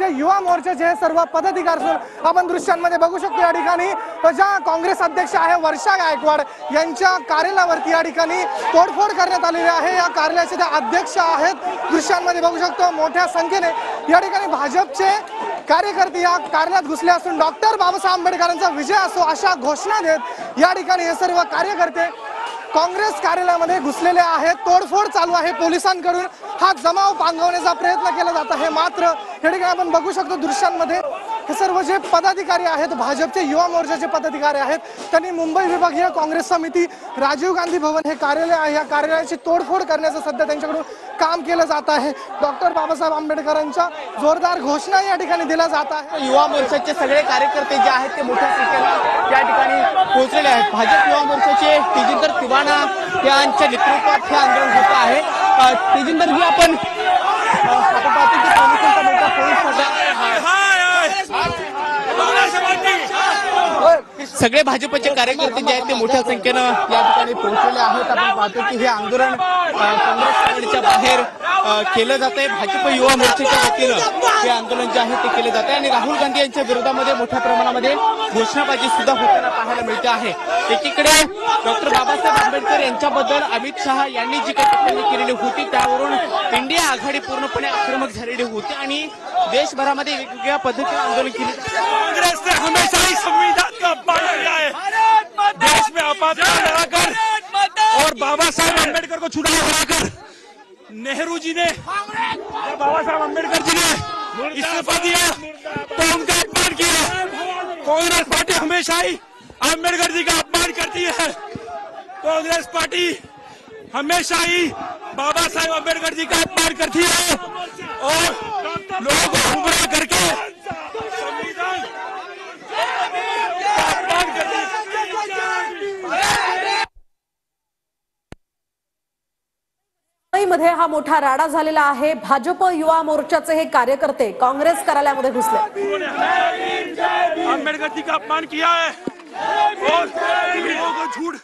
भाजपचे युवा मोर्चाचे सर्व पदाधिकारी आपण दृश्यांमध्ये बघू शकतो। या ठिकाणी ज्या काँग्रेस अध्यक्ष आहे वर्षा गायकवाड यांच्या कार्यालयावरती या ठिकाणी तोडफोड करण्यात आलेली आहे। या कार्यालयाचे ते अध्यक्ष आहेत, दृश्यांमध्ये बघू शकतो। मोठ्या संख्येने या ठिकाणी भाजपचे कार्यकर्ते या कार्यालयात घुसले असून डॉक्टर बाबासाहेब आंबेडकरांचा विजय असो अशा घोषणा देत या ठिकाणी हे सर्व कार्यकर्ते काँग्रेस कार्यालयामध्ये घुसलेले आहेत। तोडफोड चालू आहे, पोलिसांकडून हा जमाव पांगवण्याचा प्रयत्न केला जात आहे। मात्र या ठिकाणी आपण बघू शकतो दृश्यांमध्ये हे सर्व जे पदाधिकारी आहेत, भाजपचे युवा मोर्चाचे पदाधिकारी आहेत, त्यांनी मुंबई विभागीय काँग्रेस समिती राजीव गांधी भवन हे कार्यालय आहे, या कार्यालयाची तोडफोड करण्याचं सध्या त्यांच्याकडून काम केलं जात आहे। डॉक्टर बाबासाहेब आंबेडकरांच्या जोरदार घोषणा या ठिकाणी दिल्या जात आहे। युवा मोर्चाचे सगळे कार्यकर्ते जे आहेत ते मोठ्या संख्येने या ठिकाणी पोहोचलेले आहेत। भाजप युवा मोर्चाचे तेजिंदर तिवाना यांच्या नेतृत्वात हे आंदोलन होत आहे। तेजिंदर जी आपण पाहतो की पोलिसांचा मोठा सगळे भाजपचे कार्यकर्ते जे आहेत ते मोठ्या संख्येनं या ठिकाणी पोहोचलेले आहेत। आपण पाहतो की हे आंदोलन काँग्रेस आघाडीच्या बाहेर केलं जात आहे। भाजप युवा मोर्चाच्या वतीनं हे आंदोलन जे आहे ते केले जाते आणि राहुल गांधी यांच्या विरोधामध्ये मोठ्या प्रमाणामध्ये घोषणाबाजी सुद्धा होताना पाहायला मिळते आहे। एकीकडे डॉक्टर बाबासाहेब आंबेडकर यांच्याबद्दल अमित शहा यांनी जी काही टिप्पणी केलेली होती त्यावरून इंडिया आघाडी पूर्णपणे आक्रमक झालेली होती आणि देशभरामध्ये वेगवेगळ्या पद्धतीने आंदोलन केले। कांग्रेस ने हमेशा ही संविधान का अपमान किया है, देश में आपातकाल लगाकर और बाबा साहेब अम्बेडकर को चुनाव हराकर नेहरू जी ने, बाबा साहेब अम्बेडकर जी ने इस्तीफा दिया तो उनका अपमान किया। कांग्रेस पार्टी हमेशा ही अम्बेडकर जी का अपमान करती है। कांग्रेस पार्टी हमेशा ही बाबा साहेब अम्बेडकर जी का अपमान करती है और लोगों को गुमराह करके संविधान का अपमान करती है। मध्ये हा मोठा राडा झालेला आहे। भाजप युवा मोर्चाचे हे कार्यकर्ते काँग्रेस कार्यालयामध्ये घुसले। अम्बेडकर जी का अपमान किया है और लोगों को झूठ